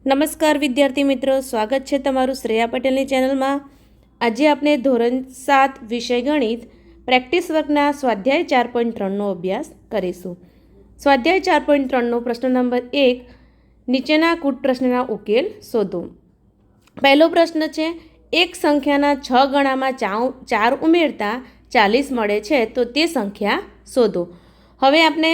નમસ્કાર વિદ્યાર્થી મિત્રો, સ્વાગત છે તમારું શ્રેયા પટેલની ચેનલમાં। આજે આપણે ધોરણ 7 વિષય ગણિત પ્રેક્ટિસ વર્કના સ્વાધ્યાય 4.3નો અભ્યાસ કરીશું। સ્વાધ્યાય 4.3નો પ્રશ્ન નંબર 1, નીચેના કૂટ પ્રશ્નના ઉકેલ શોધો। પહેલો પ્રશ્ન છે, એક સંખ્યાના 6 ગણામાં 4 ઉમેરતા 40 મળે છે તો તે સંખ્યા શોધો। હવે આપણે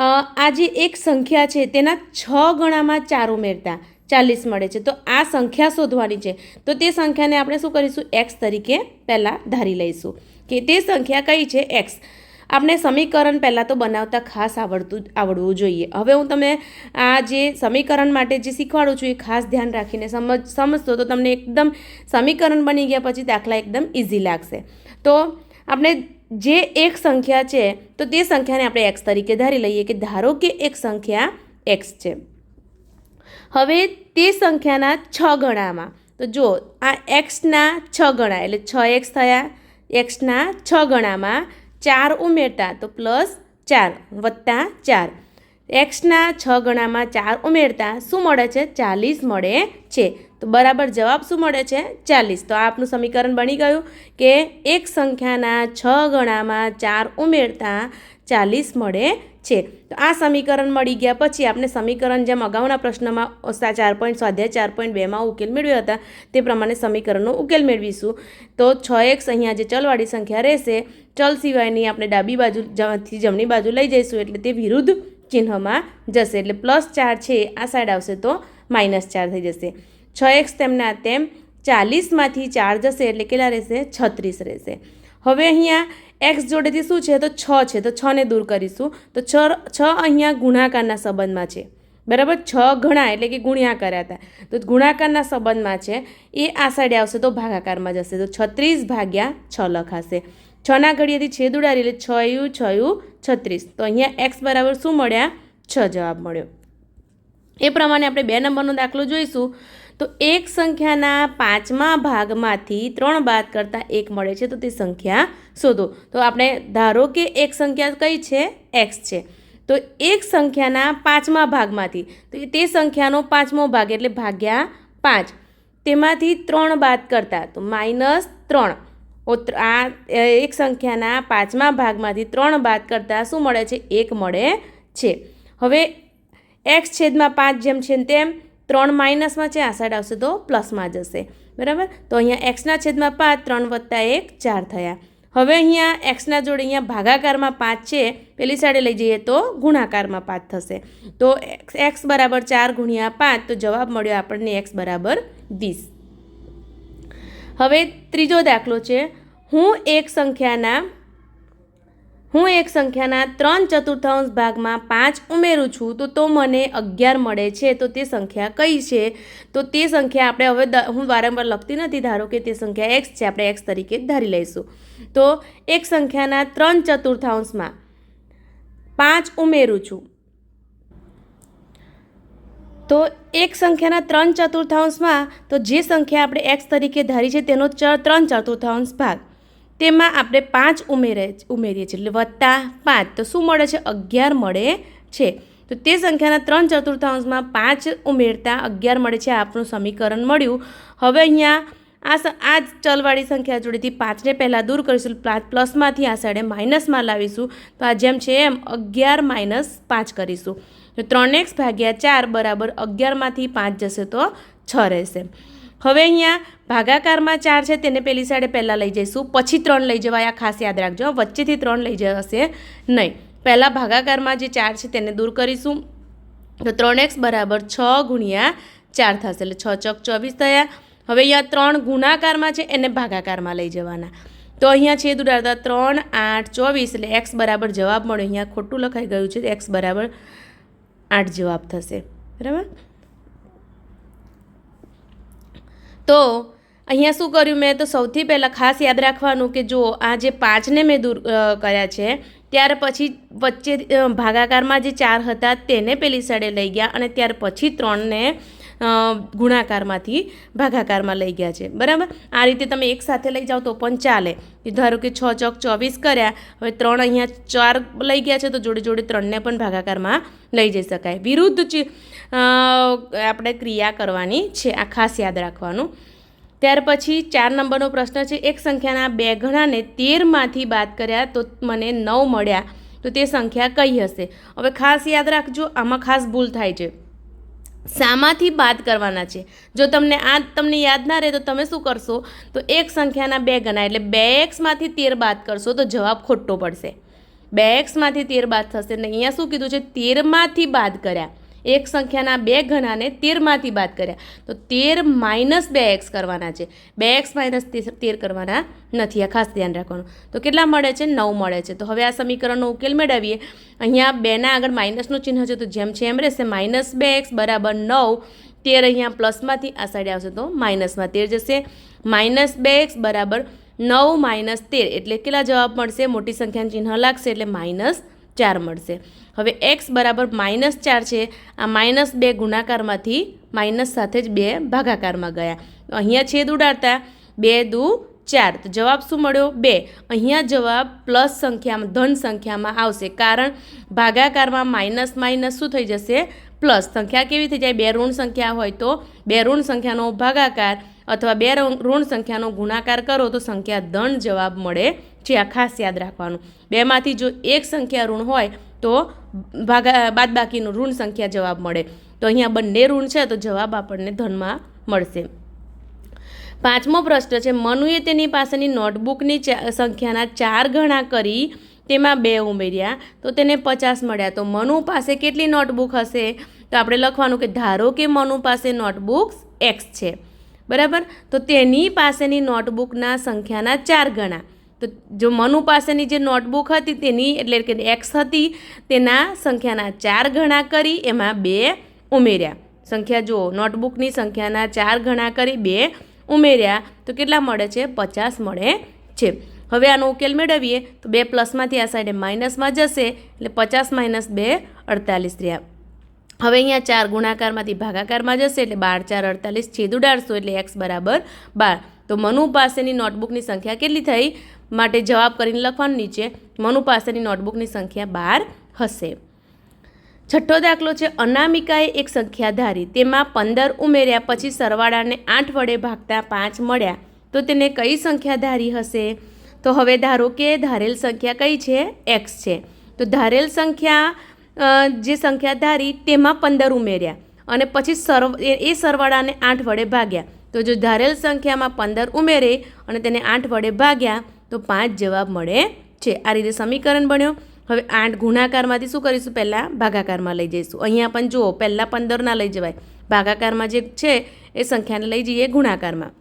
આ જે એક સંખ્યા છે તેના 6 ગણામાં 4 ઉમેરતા 40 મળે છે તો આ સંખ્યા શોધવાની છે। તો તે સંખ્યાને આપણે શું કરીશું, x તરીકે પહેલાં ધારી લઈશું કે તે સંખ્યા કઈ છે, x। આપણે સમીકરણ પહેલાં તો બનાવતા ખાસ આવડવું જોઈએ। હવે હું તમે આ જે સમીકરણ માટે જે શીખવાડું છું એ ખાસ ધ્યાન રાખીને સમજશો તો તમને એકદમ સમીકરણ બની ગયા પછી દાખલા એકદમ ઇઝી લાગશે। તો આપણે જે એક સંખ્યા છે તો તે સંખ્યાને આપણે x તરીકે ધારી લઈએ કે ધારો કે એક સંખ્યા x છે। હવે તે સંખ્યાના 6 ગણામાં, તો જો આ xના 6 ગણા એટલે 6x થયા, xના 6 ગણામાં 4 ઉમેરતા તો +4 વત્તા 4, xના 6 ગણામાં 4 ઉમેરતા શું મળે છે, 40 મળે છે। તો બરાબર જવાબ શું મળે છે, 40। તો આ આપનું સમીકરણ બની ગયું કે એક સંખ્યાના 6 ગણામાં 4 ઉમેરતા 40 મળે છે। તો આ સમીકરણ મળી ગયા પછી આપણે સમીકરણ જેમ અગાઉના પ્રશ્નમાં સ્વાધ્યાય 4.2માં ઉકેલ મેળવ્યા હતા તે પ્રમાણે સમીકરણનો ઉકેલ મેળવીશું। તો 6x અહીંયા જે ચલવાળી સંખ્યા રહેશે, ચલ સિવાયની આપણે ડાબી બાજુથી જમણી બાજુ લઈ જઈશું એટલે તે વિરુદ્ધ ચિહ્નમાં જશે, એટલે +4 છે આ સાઈડ આવશે તો -4 થઈ જશે। 6x તેમના તેમ 40માંથી 4 જશે એટલે કેટલા રહેશે, 36 રહેશે। હવે અહીંયા x જોડેથી શું છે તો 6 છે તો 6ને દૂર કરીશું તો 6 અહીંયા ગુણાકારના સંબંધમાં છે, બરાબર। 6 ગણા એટલે કે ગુણ્યા કર્યા હતા તો ગુણાકારના સંબંધમાં છે, એ આ સાઈડે આવશે તો ભાગાકારમાં જશે તો 36/6 લખાશે। 6ના ઘડિયાથી છેદ ઉડાડી એટલે 6 36। તો અહીંયા x બરાબર શું મળ્યા, 6 જવાબ મળ્યો। એ પ્રમાણે આપણે 2 નંબરનો દાખલો જોઈશું। તો એક સંખ્યાના 5મા ભાગમાંથી 3 બાદ કરતાં 1 મળે છે તો તે સંખ્યા શોધો। તો આપણે ધારો કે એક સંખ્યા કઈ છે, x છે, તો એક સંખ્યાના 5મા ભાગમાંથી, તો તે સંખ્યાનો 5મો ભાગ એટલે ભાગ્યા 5, તેમાંથી 3 બાદ કરતાં તો -3। આ એક સંખ્યાના 5મા ભાગમાંથી 3 બાદ કરતાં શું મળે છે, 1 મળે છે। હવે x છેદમાં 5 જેમ છે તેમ 3 માઇનસમાં છે, આ સાઈડ આવશે તો પ્લસમાં જશે, બરાબર। તો અહીંયા xના છેદમાં 5, 3 વત્તા 1 4 થયા। હવે અહીંયા xના જોડે અહીંયા ભાગાકારમાં 5 છે, પેલી સાઈડે લઈ જઈએ તો ગુણાકારમાં 5 થશે। તો x બરાબર 4 ગુણ્યા 5, તો જવાબ મળ્યો આપણને x બરાબર 20। હવે ત્રીજો દાખલો છે, હું એક સંખ્યાના 3/4 ભાગમાં 5 ઉમેરું છું તો મને 11 મળે છે તો તે સંખ્યા કઈ છે। તો તે સંખ્યા આપણે હવે હું વારંવાર લખતી નથી, ધારો કે તે સંખ્યા x છે, આપણે x તરીકે ધારી લઈશું। તો એક સંખ્યાના 3/4માં 5 ઉમેરું છું, તો એક સંખ્યાના 3/4માં તો જે સંખ્યા આપણે x તરીકે ધારી છે તેનો 3/4 ભાગ, તેમાં આપણે 5 ઉમેરીએ છીએ એટલે +5, તો શું મળે છે, 11 મળે છે। તો તે સંખ્યાના 3/4માં 5 ઉમેરતા 11 મળે છે, આપણું સમીકરણ મળ્યું। હવે અહીંયા આ ચલવાળી સંખ્યા જોડેથી 5ને પહેલાં દૂર કરીશું, પ્લસમાંથી આ સાઈડે માઇનસમાં લાવીશું તો આ જેમ છે એમ 11 - 5 કરીશું તો 3x/4 બરાબર 11માંથી 5 જશે તો 6 રહેશે। હવે અહીંયા ભાગાકારમાં 4 છે તેને પેલી સાઈડે પહેલાં લઈ જઈશું, પછી 3 લઈ જવાય, ખાસ યાદ રાખજો, વચ્ચેથી 3 લઈ જશે નહીં। પહેલાં ભાગાકારમાં જે 4 છે તેને દૂર કરીશું તો 3x બરાબર 6 ગુણ્યા 4 થશે એટલે 6 ચોક 24 થયા। હવે અહીંયા 3 ગુણાકારમાં છે એને ભાગાકારમાં લઈ જવાના, તો અહીંયા છેદ ઉડાડતા 3 8 24 એટલે x બરાબર જવાબ મળ્યો। અહીંયા ખોટું લખાઈ ગયું છે, x બરાબર 8 જવાબ થશે, બરાબર। તો અહીંયા શું કર્યું મેં, તો સૌથી પહેલાં ખાસ યાદ રાખવાનું કે જો આ જે 5ને મેં દૂર કર્યા છે ત્યાર પછી વચ્ચે ભાગાકારમાં જે 4 હતા તેને પેલી સાઈડે લઈ ગયા અને ત્યાર પછી 3ને ગુણાકારમાંથી ભાગાકારમાં લઈ ગયા છે, બરાબર. આ રીતે તમે એક સાથે લઈ જાઓ તો પણ ચાલે. ધારો કે 6 ચોક 24 કર્યા, હવે 3 અહીંયા 4 લઈ ગયા છે તો જોડે જોડે 3ને પણ ભાગાકારમાં લઈ જઈ શકાય. વિરુદ્ધ આપણે ક્રિયા કરવાની છે, આ ખાસ યાદ રાખવાનું. ત્યાર પછી 4 નંબરનો પ્રશ્ન છે, એક સંખ્યાના 2 ગણાને 13માંથી બાદ કર્યા તો મને 9 મળ્યા, તો તે સંખ્યા કઈ હશે? હવે ખાસ યાદ રાખજો, આમાં ખાસ ભૂલ થાય છે. શામાંથી બાદ કરવાના છે? જો તમને યાદ ના રહે તો તમે શું કરશો, તો એક સંખ્યાના 2 ગણા એટલે 2x માંથી 13 બાદ કરશો તો જવાબ ખોટો પડશે. 2x માંથી 13 બાદ થશે ને અહીંયા શું કીધું છે, 13માંથી બાદ કર્યા. એક સંખ્યાના 2 ગણાને 13માંથી બાદ કર્યા તો 13 - 2x કરવાના છે, 2x - 13 કરવાના નથી. આ ખાસ ધ્યાન રાખવાનું. તો કેટલા મળે છે? 9 મળે છે. તો હવે આ સમીકરણનો ઉકેલ મેળવીએ. અહીંયા 2ના આગળ માઇનસનું ચિહ્ન છે તો જેમ છે એમ રહેશે. -2x = 9. 13 અહીંયા પ્લસમાંથી આ સાઈડે આવશે તો માઇનસમાં 13 જશે. -2x = 9 - 13 એટલે કેટલા જવાબ મળશે? મોટી સંખ્યાનું ચિહ્ન લાગશે એટલે -4 મળશે. હવે x બરાબર -4 છે. આ -2 ગુણાકારમાંથી માઇનસ સાથે જ 2 ભાગાકારમાં ગયા. તો અહીંયા છેદ ઉડાડતા 2 દુ 4, તો જવાબ શું મળ્યો? 2. અહીંયા જવાબ પ્લસ સંખ્યામાં, ધન સંખ્યામાં આવશે, કારણ ભાગાકારમાં માઇનસ માઇનસ શું થઈ જશે? પ્લસ. સંખ્યા કેવી થઈ જાય? 2 ઋણ સંખ્યા હોય તો 2 ઋણ સંખ્યાનો ભાગાકાર અથવા 2 ઋણ સંખ્યાનો ગુણાકાર કરો તો સંખ્યા ધન જવાબ મળે છે. આ ખાસ યાદ રાખવાનું. 2માંથી જો એક સંખ્યા ઋણ હોય તો બાદબાકીનું ઋણ સંખ્યા જવાબ મળે. તો અહીંયા બંને ઋણ છે તો જવાબ આપણને ધનમાં મળશે. 5મો પ્રશ્ન છે, મનુએ તેની પાસેની નોટબુકની સંખ્યાના 4 ગણા કરી તેમાં 2 ઉમેર્યા તો તેને 50 મળ્યા. તો મનુ પાસે કેટલી નોટબુક હશે? તો આપણે લખવાનું કે ધારો કે મનુ પાસે નોટબુક્સ x છે, બરાબર. તો તેની પાસેની નોટબુકના સંખ્યાના 4 ગણા. તો જો મનુ પાસેની જે નોટબુક હતી તેની એટલે કે x હતી તેના સંખ્યાના 4 ગણા કરી એમાં 2 ઉમેર્યા. સંખ્યા જુઓ, નોટબુકની સંખ્યાના 4 ગણા કરી 2 ઉમેર્યા તો કેટલા મળે છે? 50 મળે છે. હવે આનો ઉકેલ મેળવીએ તો 2 પ્લસમાંથી આ સાઈડે માઇનસમાં જશે એટલે 50 - 2 48 રહ્યા. હવે અહીંયા 4 ગુણાકારમાંથી ભાગાકારમાં જશે એટલે 12 4 48 છેદ ઉડાડશો એટલે x બરાબર 12. તો મનુ પાસેની નોટબુકની સંખ્યા કેટલી થઈ? માટે જવાબ કરીને લખવાનું નીચે, મનુ પાસેની નોટબુકની સંખ્યા 12 હશે. 6થો દાખલો છે, અનામિકાએ એક સંખ્યા ધારી, તેમાં 15 ઉમેર્યા પછી સરવાળાને 8 વડે ભાગતા 5 મળ્યા તો તેને કઈ સંખ્યા ધારી હશે? તો હવે ધારો કે ધારેલ સંખ્યા કઈ છે? x છે. તો ધારેલ સંખ્યા જે સંખ્યા ધારી તેમાં 15 ઉમેર્યા અને પછી એ સરવાળાને 8 વડે ભાગ્યા. તો જો ધારેલ સંખ્યામાં 15 ઉમેરે અને તેને 8 વડે ભાગ્યા તો 5 જવાબ મળે છે. આ રીતે સમીકરણ બન્યો. હવે 8 ગુણાકારમાંથી શું કરીશું? પહેલાં ભાગાકારમાં લઈ જઈશું. અહીંયા પણ જુઓ, પહેલાં 15 ના લઈ જવાય, ભાગાકારમાં જે છે એ સંખ્યાને લઈ જઈએ ગુણાકારમાં.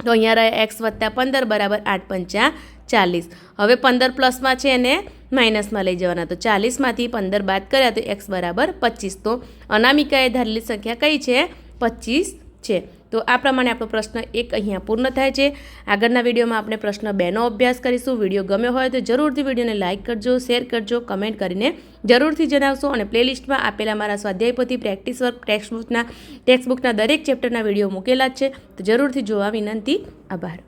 તો અહીંયા રહે x + 15 = 8 × 5 = 40. હવે 15 પ્લસમાં છે એને માઇનસમાં લઈ જવાના. તો 40માંથી 15 બાદ કર્યા તો x બરાબર 25. તો અનામિકાએ ધારેલી સંખ્યા કઈ છે? 25 છે. તો આ પ્રમાણે આપણો પ્રશ્ન 1 અહીંયા પૂર્ણ થાય છે. આગળના વિડીયોમાં આપણે પ્રશ્ન 2નો અભ્યાસ કરીશું. વિડીયો ગમ્યો હોય તો જરૂરથી વિડીયોને લાઇક કરજો, શેર કરજો, કમેન્ટ કરીને જરૂરથી જણાવશો. અને પ્લેલિસ્ટમાં આપેલા મારા સ્વાધ્યાય પોથી પ્રેક્ટિસ વર્ક ટેક્સ્ટબુકના દરેક ચેપ્ટરના વિડીયો મૂકેલા જ છે, તો જરૂરથી જોવા વિનંતી. આભાર.